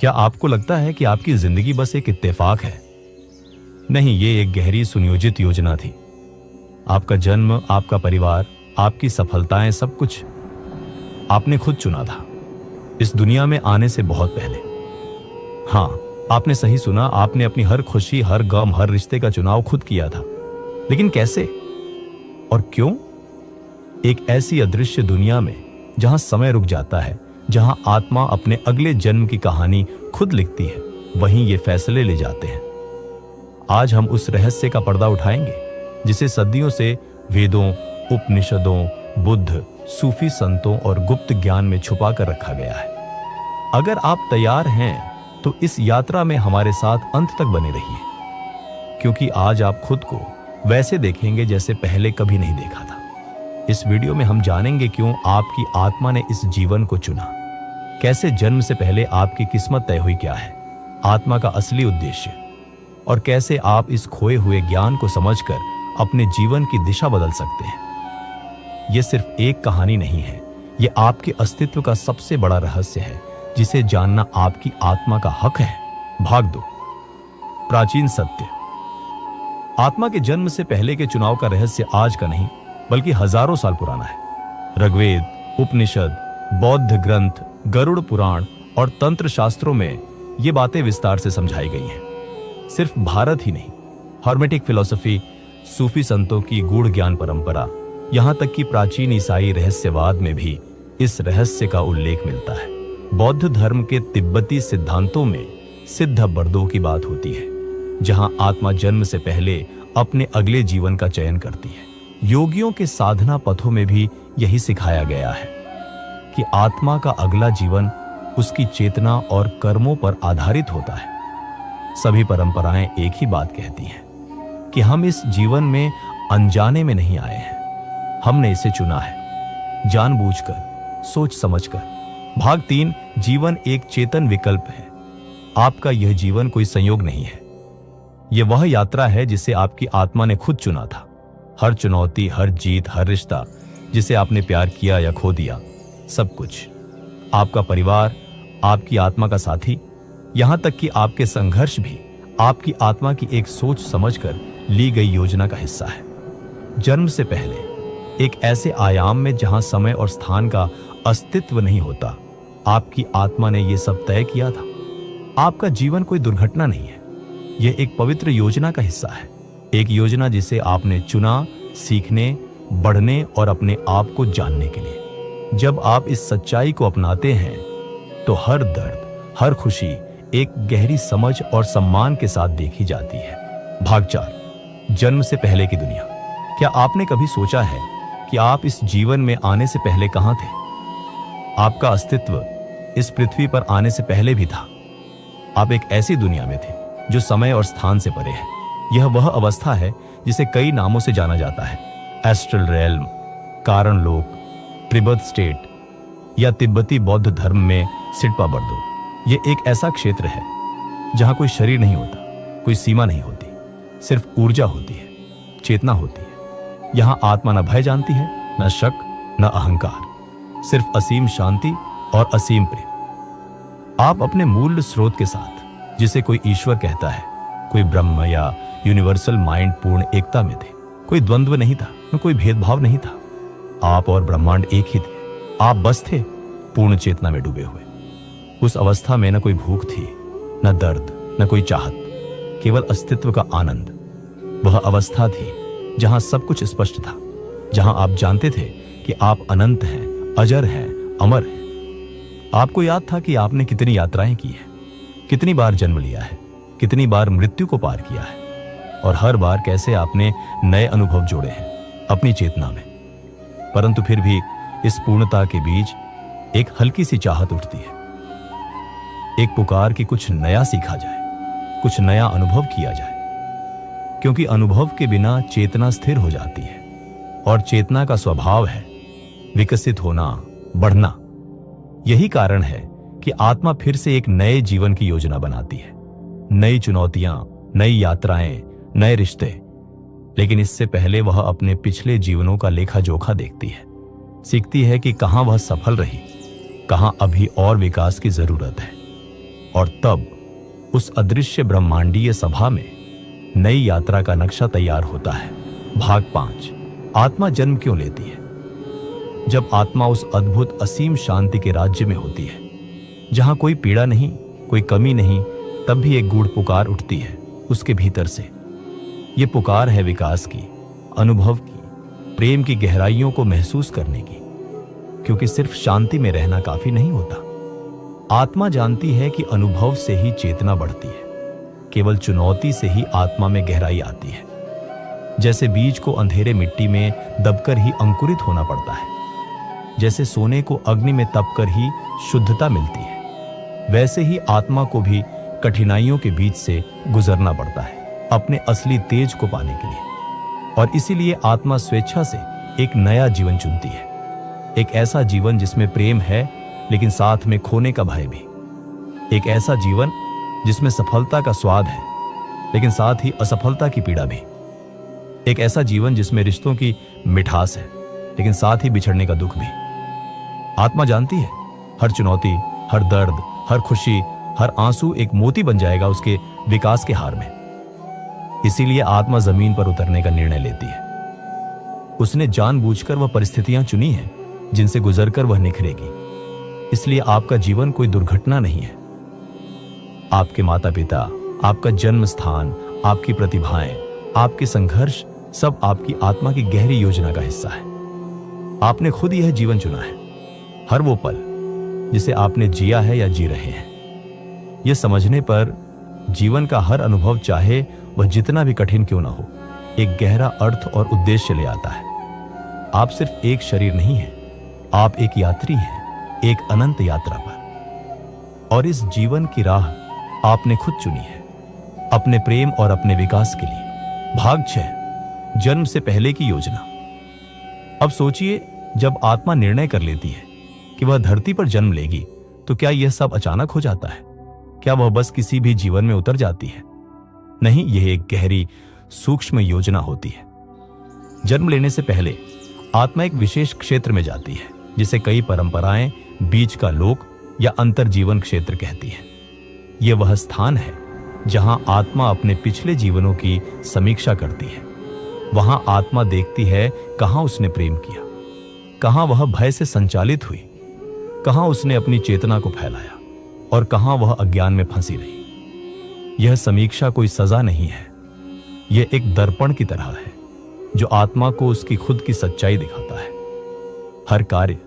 क्या आपको लगता है कि आपकी जिंदगी बस एक इत्तेफाक है? नहीं, ये एक गहरी सुनियोजित योजना थी। आपका जन्म, आपका परिवार, आपकी सफलताएं, सब कुछ आपने खुद चुना था, इस दुनिया में आने से बहुत पहले। हाँ, आपने सही सुना, आपने अपनी हर खुशी, हर गम, हर रिश्ते का चुनाव खुद किया था। लेकिन कैसे और क्यों? एक ऐसी अदृश्य दुनिया में जहां समय रुक जाता है, जहां आत्मा अपने अगले जन्म की कहानी खुद लिखती है, वहीं ये फैसले ले जाते हैं। आज हम उस रहस्य का पर्दा उठाएंगे जिसे सदियों से वेदों, उपनिषदों, बुद्ध, सूफी संतों और गुप्त ज्ञान में छुपा कर रखा गया है। अगर आप तैयार हैं तो इस यात्रा में हमारे साथ अंत तक बने रहिए, क्योंकि आज आप खुद को वैसे देखेंगे जैसे पहले कभी नहीं देखा था। इस वीडियो में हम जानेंगे क्यों आपकी आत्मा ने इस जीवन को चुना, कैसे जन्म से पहले आपकी किस्मत तय हुई, क्या है आत्मा का असली उद्देश्य, और कैसे आप इस खोए हुए ज्ञान को समझकर अपने जीवन की दिशा बदल सकते हैं। यह सिर्फ एक कहानी नहीं है, यह आपके अस्तित्व का सबसे बड़ा रहस्य है, जिसे जानना आपकी आत्मा का हक है। भाग 2, प्राचीन सत्य। आत्मा के जन्म से पहले के चुनाव का रहस्य आज का नहीं, बल्कि हजारों साल पुराना है। ऋग्वेद, उपनिषद, बौद्ध ग्रंथ, गरुड़ पुराण और तंत्र शास्त्रों में ये बातें विस्तार से समझाई गई हैं। सिर्फ भारत ही नहीं, हर्मेटिक फिलॉसफी, सूफी संतों की गूढ़ ज्ञान परंपरा, यहां तक कि प्राचीन ईसाई रहस्यवाद में भी इस रहस्य का उल्लेख मिलता है। बौद्ध धर्म के तिब्बती सिद्धांतों में सिद्ध बर्दों की बात होती है, जहां आत्मा जन्म से पहले अपने अगले जीवन का चयन करती है। योगियों के साधना पथों में भी यही सिखाया गया है कि आत्मा का अगला जीवन उसकी चेतना और कर्मों पर आधारित होता है। सभी परंपराएं एक ही बात कहती हैं कि हम इस जीवन में अनजाने में नहीं आए हैं, हमने इसे चुना है, जानबूझकर, सोच समझकर। भाग 3, जीवन एक चेतन विकल्प है। आपका यह जीवन कोई संयोग नहीं है, यह वह यात्रा है जिसे आपकी आत्मा ने खुद चुना था। हर चुनौती, हर जीत, हर रिश्ता जिसे आपने प्यार किया या खो दिया, सब कुछ, आपका परिवार, आपकी आत्मा का साथी, यहां तक कि आपके संघर्ष भी आपकी आत्मा की एक सोच समझकर ली गई योजना का हिस्सा है। जन्म से पहले एक ऐसे आयाम में जहां समय और स्थान का अस्तित्व नहीं होता, आपकी आत्मा ने यह सब तय किया था। आपका जीवन कोई दुर्घटना नहीं है, यह एक पवित्र योजना का हिस्सा है। एक योजना जिसे आपने चुना, सीखने, बढ़ने और अपने आप को जानने के लिए। जब आप इस सच्चाई को अपनाते हैं तो हर दर्द, हर खुशी एक गहरी समझ और सम्मान के साथ देखी जाती है। भाग 4, जन्म से पहले की दुनिया। क्या आपने कभी सोचा है कि आप इस जीवन में आने से पहले कहां थे? आपका अस्तित्व इस पृथ्वी पर आने से पहले भी था। आप एक ऐसी दुनिया में थे जो समय और स्थान से परे है। यह वह अवस्था है जिसे कई नामों से जाना जाता है, एस्ट्रल रेल्म, कारण लोक, प्रीबर्थ स्टेट, या तिब्बती बौद्ध धर्म में सिडपा बर्दो। यह एक ऐसा क्षेत्र है जहां कोई शरीर नहीं होता, कोई सीमा नहीं होती, सिर्फ ऊर्जा होती है, चेतना होती है। यहां आत्मा न भय जानती है, न शक, न अहंकार, सिर्फ असीम शांति और असीम प्रेम। आप अपने मूल स्रोत के साथ, जिसे कोई ईश्वर कहता है, कोई ब्रह्म या यूनिवर्सल माइंड, पूर्ण एकता में थे। कोई द्वंद्व नहीं था, न कोई भेदभाव नहीं था। आप और ब्रह्मांड एक ही थे। आप बस थे, पूर्ण चेतना में डूबे हुए। उस अवस्था में न कोई भूख थी, न दर्द, न कोई चाहत, केवल अस्तित्व का आनंद। वह अवस्था थी जहां सब कुछ स्पष्ट था, जहां आप जानते थे कि आप अनंत हैं, अजर हैं, अमर हैं। आपको याद था कि आपने कितनी यात्राएं की हैं, कितनी बार जन्म लिया है, कितनी बार मृत्यु को पार किया है, और हर बार कैसे आपने नए अनुभव जोड़े हैं अपनी चेतना में। परंतु फिर भी इस पूर्णता के बीच एक हल्की सी चाहत उठती है, एक पुकार कि कुछ नया सीखा जाए, कुछ नया अनुभव किया जाए। क्योंकि अनुभव के बिना चेतना स्थिर हो जाती है, और चेतना का स्वभाव है विकसित होना, बढ़ना। यही कारण है कि आत्मा फिर से एक नए जीवन की योजना बनाती है। नई चुनौतियां, नई यात्राएं, नए रिश्ते। लेकिन इससे पहले वह अपने पिछले जीवनों का लेखा जोखा देखती है, सीखती है कि कहां वह सफल रही, कहां अभी और विकास की जरूरत है। और तब उस अदृश्य ब्रह्मांडीय सभा में नई यात्रा का नक्शा तैयार होता है। भाग 5, आत्मा जन्म क्यों लेती है? जब आत्मा उस अद्भुत असीम शांति के राज्य में होती है, जहां कोई पीड़ा नहीं, कोई कमी नहीं, तब भी एक गूढ़ पुकार उठती है उसके भीतर से। ये पुकार है विकास की, अनुभव की, प्रेम की गहराइयों को महसूस करने की, क्योंकि सिर्फ शांति में रहना काफी नहीं होता। आत्मा जानती है कि अनुभव से ही चेतना बढ़ती है, केवल चुनौती से ही आत्मा में गहराई आती है। जैसे बीज को अंधेरे मिट्टी में दबकर ही अंकुरित होना पड़ता है, जैसे सोने को अग्नि में तपकर ही शुद्धता मिलती है, वैसे ही आत्मा को भी कठिनाइयों के बीच से गुजरना पड़ता है अपने असली तेज को पाने के लिए। और इसीलिए आत्मा स्वेच्छा से एक नया जीवन चुनती है, एक ऐसा जीवन जिसमें प्रेम है लेकिन साथ में खोने का भय भी, एक ऐसा जीवन जिसमें सफलता का स्वाद है लेकिन साथ ही असफलता की पीड़ा भी, एक ऐसा जीवन जिसमें रिश्तों की मिठास है लेकिन साथ ही बिछड़ने का दुख भी। आत्मा जानती है हर चुनौती, हर दर्द, हर खुशी, हर आंसू एक मोती बन जाएगा उसके विकास के हार में। इसीलिए आत्मा जमीन पर उतरने का निर्णय लेती है। उसने जानबूझकर वह परिस्थितियां चुनी हैं जिनसे गुजरकर वह निखरेगी। इसलिए आपका जीवन कोई दुर्घटना नहीं है। आपके माता पिता, आपका जन्म स्थान, आपकी प्रतिभाएं, आपके संघर्ष सब आपकी आत्मा की गहरी योजना का हिस्सा है। आपने खुद यह जीवन चुना है। हर वो पल जिसे आपने जिया है या जी रहे हैं, यह समझने पर जीवन का हर अनुभव, चाहे वह जितना भी कठिन क्यों ना हो, एक गहरा अर्थ और उद्देश्य ले आता है। आप सिर्फ एक शरीर नहीं हैं, आप एक यात्री हैं, एक अनंत यात्रा पर। और इस जीवन की राह आपने खुद चुनी है, अपने प्रेम और अपने विकास के लिए। भाग 6, जन्म से पहले की योजना। अब सोचिए, जब आत्मा निर्णय कर लेती है कि वह धरती पर जन्म लेगी, तो क्या यह सब अचानक हो जाता है? क्या वह बस किसी भी जीवन में उतर जाती है? नहीं, यह एक गहरी सूक्ष्म योजना होती है। जन्म लेने से पहले आत्मा एक विशेष क्षेत्र में जाती है, जिसे कई परंपराएं बीच का लोक या अंतर्जीवन क्षेत्र कहती हैं। यह वह स्थान है जहां आत्मा अपने पिछले जीवनों की समीक्षा करती है। वहां आत्मा देखती है कहां उसने प्रेम किया, कहां वह भय से संचालित हुई, कहां उसने अपनी चेतना को फैलाया और कहां वह अज्ञान में फंसी रही। यह समीक्षा कोई सजा नहीं है, यह एक दर्पण की तरह है जो आत्मा को उसकी खुद की सच्चाई दिखाता है। हर कार्य,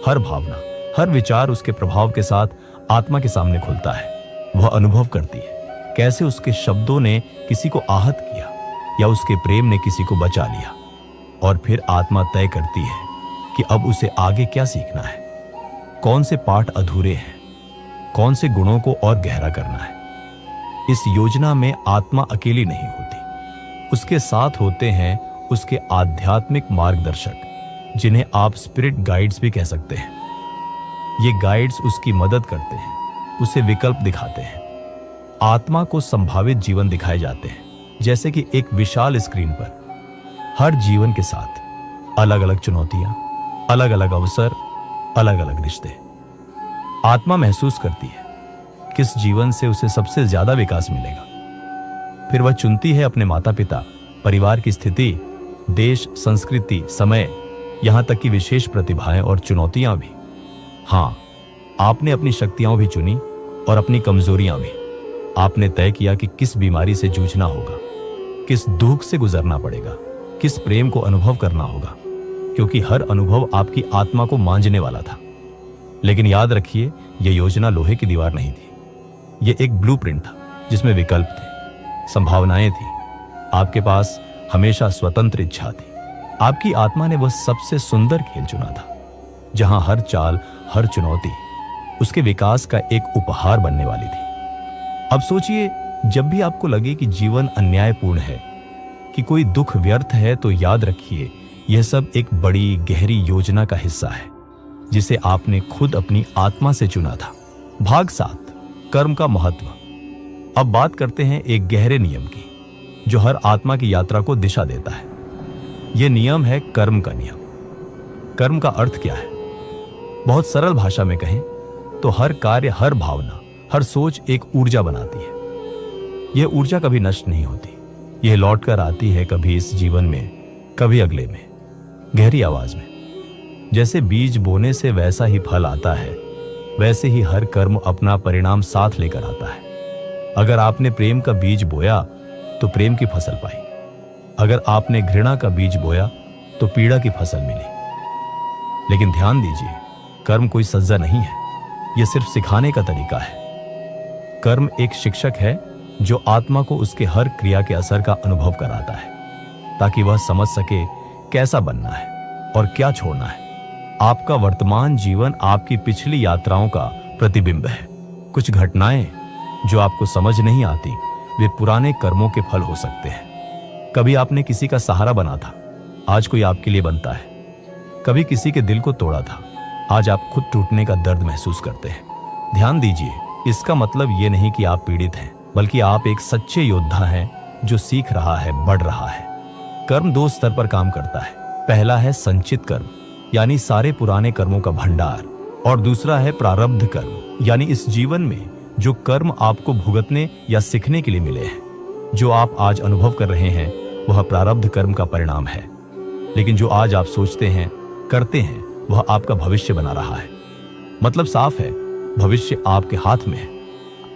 हर भावना, हर विचार उसके प्रभाव के साथ आत्मा के सामने खुलता है। वह अनुभव करती है कैसे उसके शब्दों ने किसी को आहत किया या उसके प्रेम ने किसी को बचा लिया। और फिर आत्मा तय करती है कि अब उसे आगे क्या सीखना है, कौन से पाठ अधूरे हैं, कौन से गुणों को और गहरा करना है। इस योजना में आत्मा अकेली नहीं होती, उसके साथ होते हैं उसके आध्यात्मिक मार्गदर्शक, जिन्हें आप स्पिरिट गाइड्स भी कह सकते हैं। ये गाइड्स उसकी मदद करते हैं, उसे विकल्प दिखाते हैं। आत्मा को संभावित जीवन दिखाए जाते हैं, जैसे कि एक विशाल स्क्रीन पर। हर जीवन के साथ अलग अलग चुनौतियां, अलग अलग अवसर, अलग अलग रिश्ते। आत्मा महसूस करती है किस जीवन से उसे सबसे ज्यादा विकास मिलेगा। फिर वह चुनती है अपने माता पिता, परिवार की स्थिति, देश, संस्कृति, समय, यहां तक कि विशेष प्रतिभाएं और चुनौतियां भी। हां, आपने अपनी शक्तियां भी चुनी और अपनी कमजोरियां भी। आपने तय किया कि किस बीमारी से जूझना होगा, किस दुख से गुजरना पड़ेगा, किस प्रेम को अनुभव करना होगा, क्योंकि हर अनुभव आपकी आत्मा को मांझने वाला था। लेकिन याद रखिए, यह योजना लोहे की दीवार नहीं थी। यह एक ब्लूप्रिंट था जिसमें विकल्प थे, संभावनाएं थी। आपके पास हमेशा स्वतंत्र इच्छा थी। आपकी आत्मा ने वह सबसे सुंदर खेल चुना था, जहां हर चाल, हर चुनौती उसके विकास का एक उपहार बनने वाली थी। अब सोचिए, जब भी आपको लगे कि जीवन अन्यायपूर्ण है, कि कोई दुख व्यर्थ है, तो याद रखिए, यह सब एक बड़ी गहरी योजना का हिस्सा है, जिसे आपने खुद अपनी आत्मा से चुना था। भाग 7, कर्म का महत्व। अब बात करते हैं एक गहरे नियम की, जो हर आत्मा की यात्रा को दिशा देता है। यह नियम है कर्म का नियम। कर्म का अर्थ क्या है? बहुत सरल भाषा में कहें तो हर कार्य, हर भावना, हर सोच एक ऊर्जा बनाती है। यह ऊर्जा कभी नष्ट नहीं होती। यह लौटकर आती है, कभी इस जीवन में, कभी अगले में, गहरी आवाज में। जैसे बीज बोने से वैसा ही फल आता है, वैसे ही हर कर्म अपना परिणाम साथ लेकर आता है। अगर आपने प्रेम का बीज बोया तो प्रेम की फसल पाई। अगर आपने घृणा का बीज बोया तो पीड़ा की फसल मिली। लेकिन ध्यान दीजिए, कर्म कोई सजा नहीं है, यह सिर्फ सिखाने का तरीका है। कर्म एक शिक्षक है जो आत्मा को उसके हर क्रिया के असर का अनुभव कराता है, ताकि वह समझ सके कैसा बनना है और क्या छोड़ना है। आपका वर्तमान जीवन आपकी पिछली यात्राओं का प्रतिबिंब है। कुछ घटनाएं जो आपको समझ नहीं आती, वे पुराने कर्मों के फल हो सकते हैं। कभी आपने किसी का सहारा बना था, आज कोई आपके लिए बनता है। कभी किसी के दिल को तोड़ा था, आज आप खुद टूटने का दर्द महसूस करते हैं। ध्यान दीजिए, इसका मतलब ये नहीं कि आप पीड़ित हैं, बल्कि आप एक सच्चे योद्धा हैं जो सीख रहा है, बढ़ रहा है। कर्म दो स्तर पर काम करता है। पहला है संचित कर्म, यानी सारे पुराने कर्मों का भंडार, और दूसरा है प्रारब्ध कर्म, यानी इस जीवन में जो कर्म आपको भुगतने या सीखने के लिए मिले हैं। जो आप आज अनुभव कर रहे हैं वह प्रारब्ध कर्म का परिणाम है, लेकिन जो आज आप सोचते हैं, करते हैं, वह आपका भविष्य बना रहा है। मतलब साफ है, भविष्य आपके हाथ में है।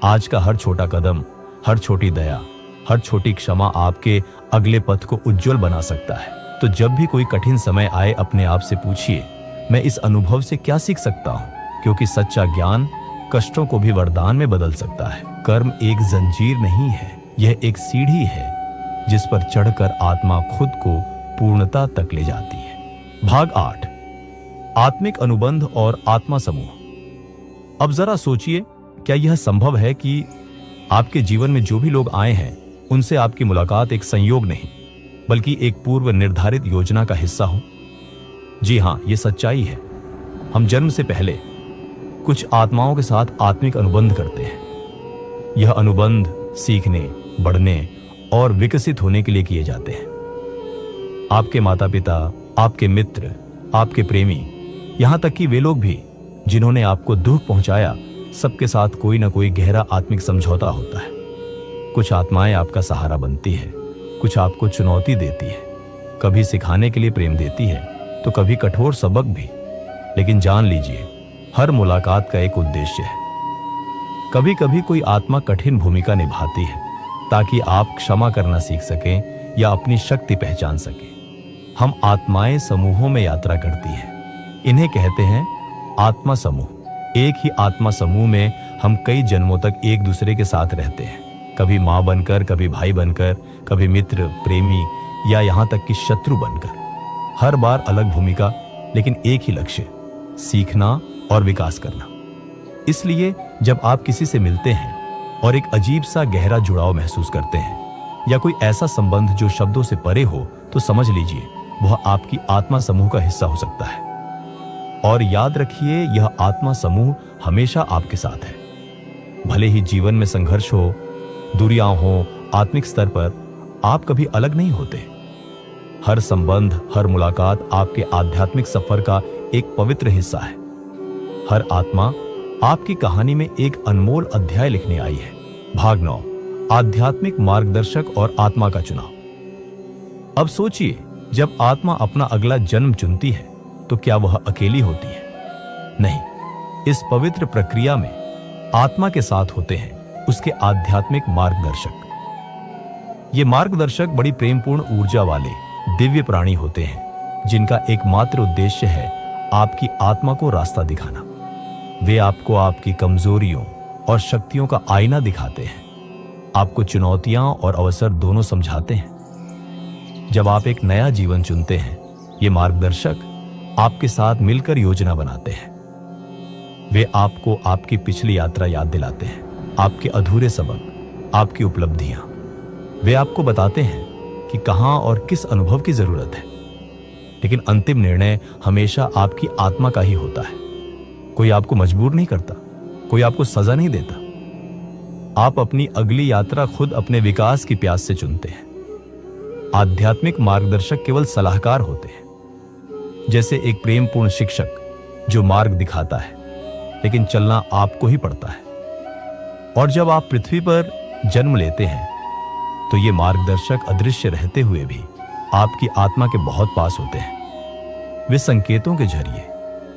आज का हर छोटा कदम, हर छोटी दया, हर छोटी क्षमा आपके अगले पथ को उज्जवल बना सकता है। तो जब भी कोई कठिन समय आए, अपने आप से पूछिए, मैं इस अनुभव से क्या सीख सकता हूं? क्योंकि सच्चा ज्ञान कष्टों को भी वरदान में बदल सकता है। कर्म एक जंजीर नहीं है, यह एक सीढ़ी है जिस पर चढ़कर आत्मा खुद को पूर्णता तक ले जाती है। भाग 8, आत्मिक अनुबंध और आत्मा समूह। अब जरा सोचिए, क्या यह संभव है कि आपके जीवन में जो भी लोग आए हैं, उनसे आपकी मुलाकात एक संयोग नहीं, बल्कि एक पूर्व निर्धारित योजना का हिस्सा हो? जी हां, यह सच्चाई है। हम जन्म से पहले कुछ आत्माओं के साथ आत्मिक अनुबंध करते हैं। यह अनुबंध सीखने, बढ़ने और विकसित होने के लिए किए जाते हैं। आपके माता पिता, आपके मित्र, आपके प्रेमी, यहां तक कि वे लोग भी जिन्होंने आपको दुख पहुंचाया, सबके साथ कोई ना कोई गहरा आत्मिक समझौता होता है। कुछ आत्माएं आपका सहारा बनती है, कुछ आपको चुनौती देती है, कभी सिखाने के लिए प्रेम देती है तो कभी कठोर सबक भी। लेकिन जान लीजिए, हर मुलाकात का एक उद्देश्य है। कभी कभी कोई आत्मा कठिन भूमिका निभाती है ताकि आप क्षमा करना सीख सकें या अपनी शक्ति पहचान सकें। हम आत्माएं समूहों में यात्रा करती हैं, इन्हें कहते हैं आत्मा समूह। एक ही आत्मा समूह में हम कई जन्मों तक एक दूसरे के साथ रहते हैं, कभी माँ बनकर, कभी भाई बनकर, कभी मित्र, प्रेमी या यहाँ तक कि शत्रु बनकर। हर बार अलग भूमिका, लेकिन एक ही लक्ष्य, सीखना और विकास करना। इसलिए जब आप किसी से मिलते हैं और एक अजीब सा गहरा जुड़ाव महसूस करते हैं, या कोई ऐसा संबंध जो शब्दों से परे हो, तो समझ लीजिए वह आपकी आत्मा समूह का हिस्सा हो सकता है। और याद रखिए, यह आत्मा समूह हमेशा आपके साथ है। भले ही जीवन में संघर्ष हो, दूरियां हो, आत्मिक स्तर पर आप कभी अलग नहीं होते। हर संबंध, हर मुलाकात आपके आध्यात्मिक सफर का एक पवित्र हिस्सा है। हर आत्मा आपकी कहानी में एक अनमोल अध्याय लिखने आई है। भाग 9, आध्यात्मिक मार्गदर्शक और आत्मा का चुनाव। अब सोचिए, जब आत्मा अपना अगला जन्म चुनती है तो क्या वह अकेली होती है? नहीं, इस पवित्र प्रक्रिया में आत्मा के साथ होते हैं उसके आध्यात्मिक मार्गदर्शक। ये मार्गदर्शक बड़ी प्रेमपूर्ण ऊर्जा वाले दिव्य प्राणी होते हैं, जिनका एकमात्र उद्देश्य है आपकी आत्मा को रास्ता दिखाना। वे आपको आपकी कमजोरियों और शक्तियों का आईना दिखाते हैं, आपको चुनौतियां और अवसर दोनों समझाते हैं। जब आप एक नया जीवन चुनते हैं, ये मार्गदर्शक आपके साथ मिलकर योजना बनाते हैं। वे आपको आपकी पिछली यात्रा याद दिलाते हैं, आपके अधूरे सबक, आपकी उपलब्धियां। वे आपको बताते हैं कि कहां और किस अनुभव की जरूरत है। लेकिन अंतिम निर्णय हमेशा आपकी आत्मा का ही होता है। कोई आपको मजबूर नहीं करता, कोई आपको सजा नहीं देता। आप अपनी अगली यात्रा खुद अपने विकास की प्यास से चुनते हैं। आध्यात्मिक मार्गदर्शक केवल सलाहकार होते हैं, जैसे एक प्रेमपूर्ण शिक्षक जो मार्ग दिखाता है, लेकिन चलना आपको ही पड़ता है। और जब आप पृथ्वी पर जन्म लेते हैं तो ये मार्गदर्शक अदृश्य रहते हुए भी आपकी आत्मा के बहुत पास होते हैं। वे संकेतों के जरिए,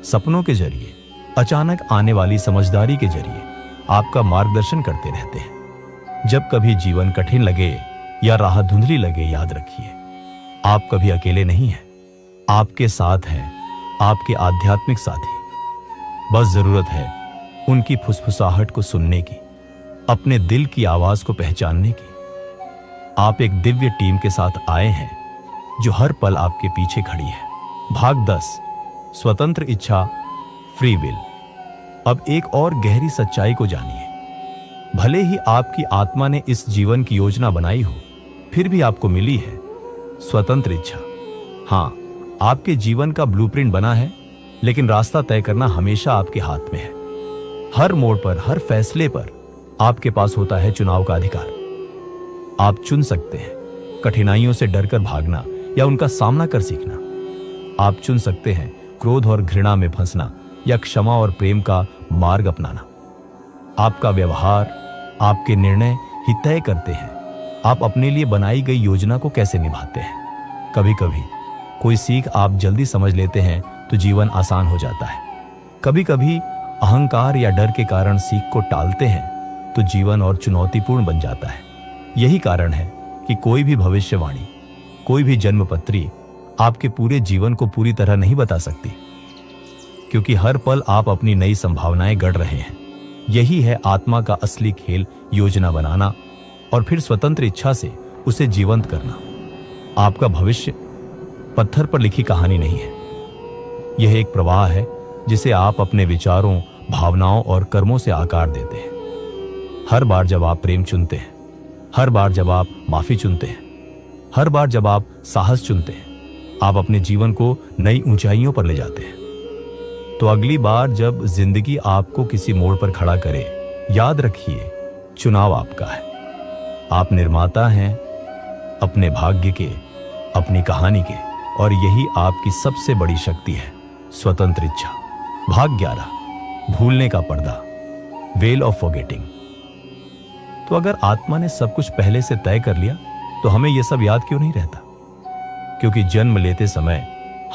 सपनों के जरिए, अचानक आने वाली समझदारी के जरिए आपका मार्गदर्शन करते रहते हैं। जब कभी जीवन कठिन लगे या राह धुंधली लगे, याद रखिए आप कभी अकेले नहीं हैं। आपके साथ हैं आपके आध्यात्मिक साथी। बस जरूरत है उनकी फुसफुसाहट को सुनने की, अपने दिल की आवाज को पहचानने की। आप एक दिव्य टीम के साथ आए हैं जो हर पल आपके पीछे खड़ी है। भाग 10, स्वतंत्र इच्छा, फ्री विल। अब एक और गहरी सच्चाई को जानिए। भले ही आपकी आत्मा ने इस जीवन की योजना बनाई हो, फिर भी आपको मिली है स्वतंत्र इच्छा। हां, आपके जीवन का ब्लूप्रिंट बना है, लेकिन रास्ता तय करना हमेशा आपके हाथ में है। हर मोड़ पर, हर फैसले पर आपके पास होता है चुनाव का अधिकार। आप चुन सकते हैं कठिनाइयों से डरकर भागना या उनका सामना कर सीखना। आप चुन सकते हैं क्रोध और घृणा में फंसना या क्षमा और प्रेम का मार्ग अपनाना। आपका व्यवहार, आपके निर्णय ही तय करते हैं आप अपने लिए बनाई गई योजना को कैसे निभाते हैं। कभी कभी कोई सीख आप जल्दी समझ लेते हैं तो जीवन आसान हो जाता है। कभी कभी अहंकार या डर के कारण सीख को टालते हैं तो जीवन और चुनौतीपूर्ण बन जाता है। यही कारण है कि कोई भी भविष्यवाणी, कोई भी जन्मपत्री आपके पूरे जीवन को पूरी तरह नहीं बता सकती, क्योंकि हर पल आप अपनी नई संभावनाएं गढ़ रहे हैं। यही है आत्मा का असली खेल, योजना बनाना और फिर स्वतंत्र इच्छा से उसे जीवंत करना। आपका भविष्य पत्थर पर लिखी कहानी नहीं है। यह एक प्रवाह है जिसे आप अपने विचारों, भावनाओं और कर्मों से आकार देते हैं। हर बार जब आप प्रेम चुनते हैं, हर बार जब आप माफी चुनते हैं, हर बार जब आप साहस चुनते हैं, आप अपने जीवन को नई ऊंचाइयों पर ले जाते हैं। तो अगली बार जब जिंदगी आपको किसी मोड़ पर खड़ा करे, याद रखिए चुनाव आपका है। आप निर्माता हैं अपने भाग्य के, अपनी कहानी के, और यही आपकी सबसे बड़ी शक्ति है, स्वतंत्र इच्छा। भाग 11, भूलने का पर्दा, वेल ऑफ फॉरगेटिंग। तो अगर आत्मा ने सब कुछ पहले से तय कर लिया तो हमें यह सब याद क्यों नहीं रहता? क्योंकि जन्म लेते समय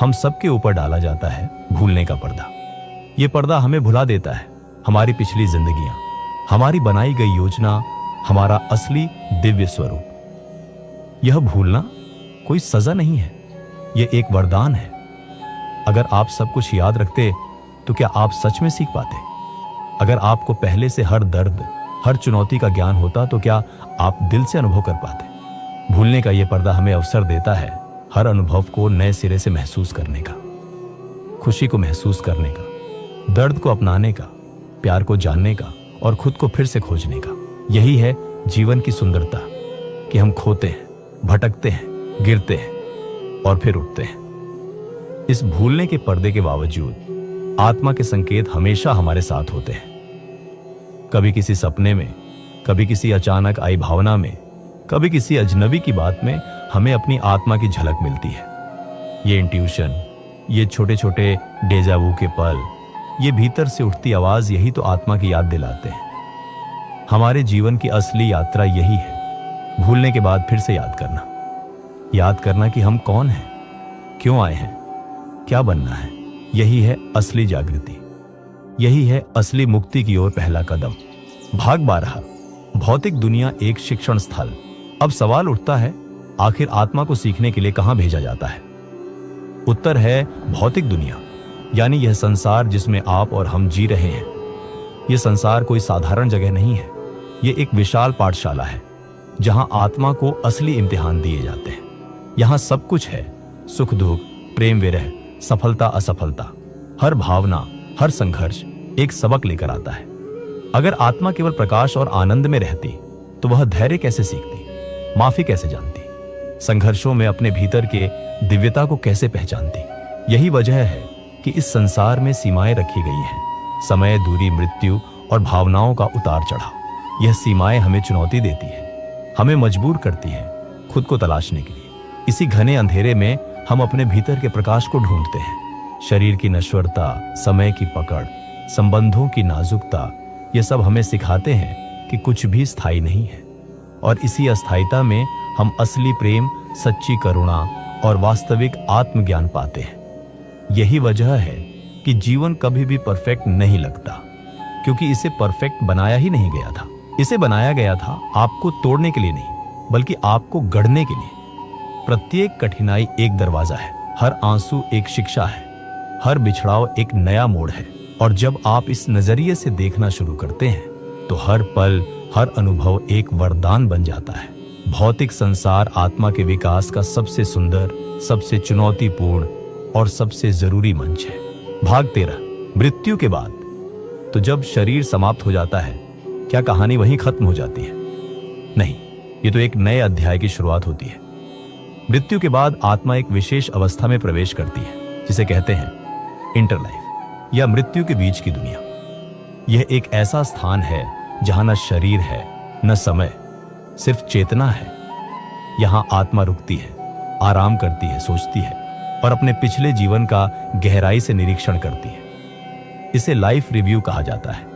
हम सबके ऊपर डाला जाता है भूलने का पर्दा। यह पर्दा हमें भुला देता है हमारी पिछली जिंदगियां, हमारी बनाई गई योजना, हमारा असली दिव्य स्वरूप। यह भूलना कोई सजा नहीं है, यह एक वरदान है। अगर आप सब कुछ याद रखते तो क्या आप सच में सीख पाते? अगर आपको पहले से हर दर्द, हर चुनौती का ज्ञान होता तो क्या आप दिल से अनुभव कर पाते? भूलने का यह पर्दा हमें अवसर देता है हर अनुभव को नए सिरे से महसूस करने का, खुशी को महसूस करने का, दर्द को अपनाने का, प्यार को जानने का और खुद को फिर से खोजने का। यही है जीवन की सुंदरता कि हम खोते हैं, भटकते हैं, गिरते हैं और फिर उठते हैं। इस भूलने के पर्दे के बावजूद आत्मा के संकेत हमेशा हमारे साथ होते हैं। कभी किसी सपने में, कभी किसी अचानक आई भावना में, कभी किसी अजनबी की बात में हमें अपनी आत्मा की झलक मिलती है। ये इंट्यूशन, ये छोटे छोटे डेजावू के पल, ये भीतर से उठती आवाज, यही तो आत्मा की याद दिलाते हैं। हमारे जीवन की असली यात्रा यही है, भूलने के बाद फिर से याद करना कि हम कौन हैं, क्यों आए हैं, क्या बनना है। यही है असली जागृति, यही है असली मुक्ति की ओर पहला कदम। भाग 12, भौतिक दुनिया एक शिक्षण स्थल। अब सवाल उठता है, आखिर आत्मा को सीखने के लिए कहां भेजा जाता है? उत्तर है भौतिक दुनिया, यानी यह संसार जिसमें आप और हम जी रहे हैं। यह संसार कोई साधारण जगह नहीं है, यह एक विशाल पाठशाला है जहां आत्मा को असली इम्तिहान दिए जाते हैं। यहां सब कुछ है, सुख दुख, प्रेम विरह, सफलता असफलता, हर भावना, हर संघर्ष एक सबक लेकर आता है। अगर आत्मा केवल प्रकाश और आनंद में रहती तो वह धैर्य कैसे सीखती, माफी कैसे जानती, संघर्षों में अपने भीतर के दिव्यता को कैसे पहचानती? यही वजह है कि इस संसार में सीमाएं रखी गई हैं, समय, दूरी, मृत्यु और भावनाओं का उतार चढ़ाव। यह सीमाएं हमें चुनौती देती है, हमें मजबूर करती है खुद को तलाशने के लिए। इसी घने अंधेरे में हम अपने भीतर के प्रकाश को ढूंढते हैं। शरीर की नश्वरता, समय की पकड़, संबंधों की नाजुकता, ये सब हमें सिखाते हैं कि कुछ भी स्थायी नहीं है, और इसी अस्थायीता में हम असली प्रेम, सच्ची करुणा और वास्तविक आत्मज्ञान पाते हैं। यही वजह है कि जीवन कभी भी परफेक्ट नहीं लगता, क्योंकि इसे परफेक्ट बनाया ही नहीं गया था। इसे बनाया गया था आपको तोड़ने के लिए नहीं, बल्कि आपको गढ़ने के लिए। प्रत्येक कठिनाई एक दरवाजा है, हर आंसू एक शिक्षा है, हर बिछड़ाव एक नया मोड़ है। और जब आप इस नजरिए से देखना शुरू करते हैं तो हर पल, हर अनुभव एक वरदान बन जाता है। भौतिक संसार आत्मा के विकास का सबसे सुंदर, सबसे चुनौतीपूर्ण और सबसे जरूरी मंच है। भाग 13, मृत्यु के बाद। तो जब शरीर समाप्त हो जाता है, क्या कहानी वहीं खत्म हो जाती है? नहीं, ये तो एक नए अध्याय की शुरुआत होती है। मृत्यु के बाद आत्मा एक विशेष अवस्था में प्रवेश करती है, जिसे कहते हैं इंटर लाइफ, या मृत्यु के बीच की दुनिया। यह एक ऐसा स्थान है जहां न शरीर है, न समय, सिर्फ चेतना है। यहां आत्मा रुकती है, आराम करती है, सोचती है और अपने पिछले जीवन का गहराई से निरीक्षण करती है। इसे लाइफ रिव्यू कहा जाता है।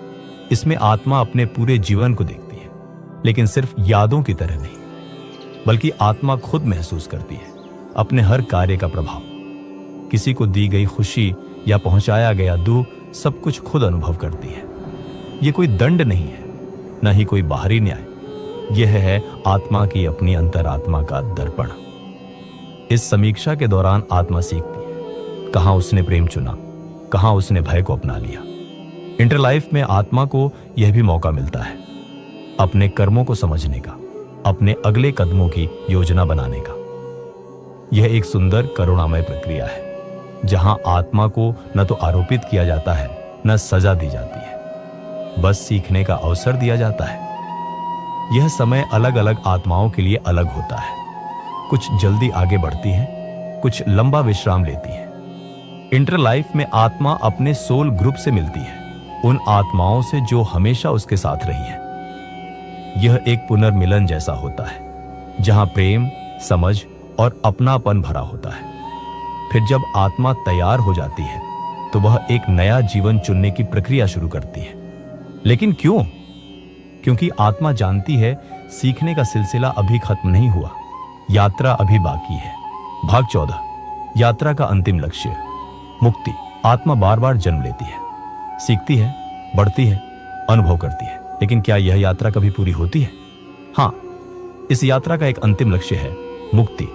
इसमें आत्मा अपने पूरे जीवन को देखती है, लेकिन सिर्फ यादों की तरह नहीं, बल्कि आत्मा खुद महसूस करती है अपने हर कार्य का प्रभाव। किसी को दी गई खुशी या पहुंचाया गया दुख, सब कुछ खुद अनुभव करती है। यह कोई दंड नहीं है, न ही कोई बाहरी न्याय। यह है आत्मा की अपनी अंतरात्मा का दर्पण। इस समीक्षा के दौरान आत्मा सीखती है कहां उसने प्रेम चुना, कहां उसने भय को अपना लिया। इंटर लाइफ में आत्मा को यह भी मौका मिलता है अपने कर्मों को समझने का, अपने अगले कदमों की योजना बनाने का। यह एक सुंदर करुणामय प्रक्रिया है, जहां आत्मा को न तो आरोपित किया जाता है, न सजा दी जाती है, बस सीखने का अवसर दिया जाता है। यह समय अलग अलग आत्माओं के लिए अलग होता है। कुछ जल्दी आगे बढ़ती हैं, कुछ लंबा विश्राम लेती हैं। इंटर लाइफ में आत्मा अपने सोल ग्रुप से मिलती है, उन आत्माओं से जो हमेशा उसके साथ रही हैं। यह एक पुनर्मिलन जैसा होता है, जहां प्रेम, समझ और अपनापन भरा होता है। फिर जब आत्मा तैयार हो जाती है तो वह एक नया जीवन चुनने की प्रक्रिया शुरू करती है। लेकिन क्यों? क्योंकि आत्मा जानती है सीखने का सिलसिला अभी खत्म नहीं हुआ, यात्रा अभी बाकी है। भाग 14, यात्रा का अंतिम लक्ष्य, मुक्ति। आत्मा बार बार जन्म लेती है, सीखती है, बढ़ती है, अनुभव करती है, लेकिन क्या यह यात्रा कभी पूरी होती है? हाँ, इस यात्रा का एक अंतिम लक्ष्य है मुक्ति,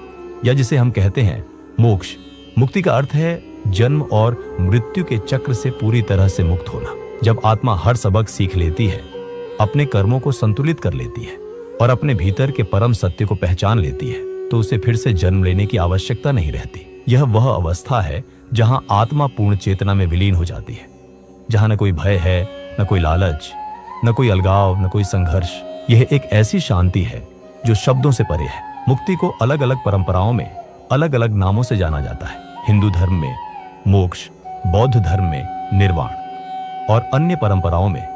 या जिसे हम कहते हैं मोक्ष। मुक्ति का अर्थ है जन्म और मृत्यु के चक्र से पूरी तरह से मुक्त होना। जब आत्मा हर सबक सीख लेती है, अपने कर्मों को संतुलित कर लेती है और अपने भीतर के परम सत्य को पहचान लेती है, तो उसे फिर से जन्म लेने की आवश्यकता नहीं रहती। यह वह अवस्था है जहां आत्मा पूर्ण चेतना में विलीन हो जाती है, जहां न कोई भय है, न कोई लालच, न कोई अलगाव, न कोई संघर्ष। यह एक ऐसी शांति है जो शब्दों से परे है। मुक्ति को अलग अलग परंपराओं में अलग अलग नामों से जाना जाता है। हिंदू धर्म में मोक्ष, बौद्ध धर्म में निर्वाण और अन्य परंपराओं में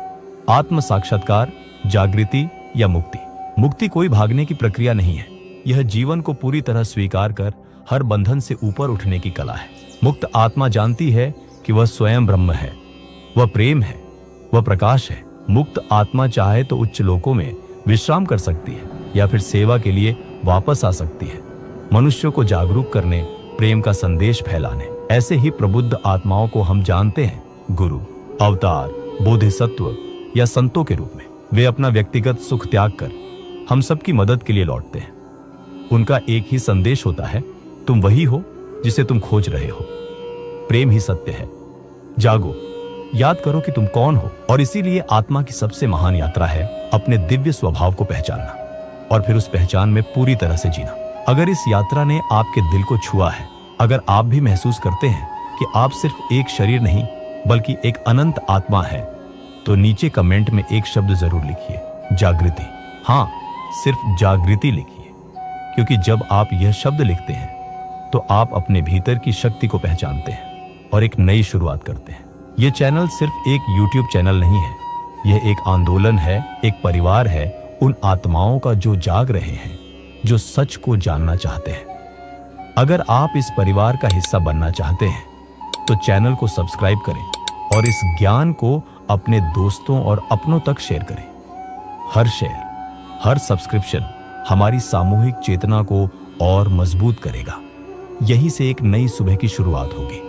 आत्म साक्षात्कार, जागृति या मुक्ति। मुक्ति कोई भागने की प्रक्रिया नहीं है, यह जीवन को पूरी तरह स्वीकार कर हर बंधन से ऊपर उठने की कला है। मुक्त आत्मा जानती है कि वह स्वयं ब्रह्म है, वह प्रेम है, वह प्रकाश है। मुक्त आत्मा चाहे तो उच्च लोकों में विश्राम कर सकती है या फिर सेवा के लिए वापस आ सकती है, मनुष्यों को जागरूक करने, प्रेम का संदेश फैलाने। ऐसे ही प्रबुद्ध आत्माओं को हम जानते हैं गुरु, अवतार, बोधिसत्व या संतों के रूप में। वे अपना व्यक्तिगत सुख त्याग कर हम सबकी मदद के लिए लौटते हैं। उनका एक ही संदेश होता है, तुम वही हो जिसे तुम खोज रहे हो। प्रेम ही सत्य है। जागो, याद करो कि तुम कौन हो। और इसीलिए आत्मा की सबसे महान यात्रा है अपने दिव्य स्वभाव को पहचानना और फिर उस पहचान में पूरी तरह से जीना। अगर इस यात्रा ने आपके दिल को छुआ है, अगर आप भी महसूस करते हैं कि आप सिर्फ एक शरीर नहीं बल्कि एक अनंत आत्मा है, तो नीचे कमेंट में एक शब्द जरूर लिखिए, जागृति। हाँ, सिर्फ जागृति लिखिए, क्योंकि जब आप यह शब्द लिखते हैं तो आप अपने भीतर की शक्ति को पहचानते हैं और एक नई शुरुआत करते हैं। यह चैनल सिर्फ एक YouTube चैनल नहीं है, यह एक आंदोलन है, एक परिवार है उन आत्माओं का जो जाग रहे हैं, जो सच को जानना चाहते हैं। अगर आप इस परिवार का हिस्सा बनना चाहते हैं तो चैनल को सब्सक्राइब करें और इस ज्ञान को अपने दोस्तों और अपनों तक शेयर करें। हर शेयर, हर सब्सक्रिप्शन हमारी सामूहिक चेतना को और मजबूत करेगा। यहीं से एक नई सुबह की शुरुआत होगी।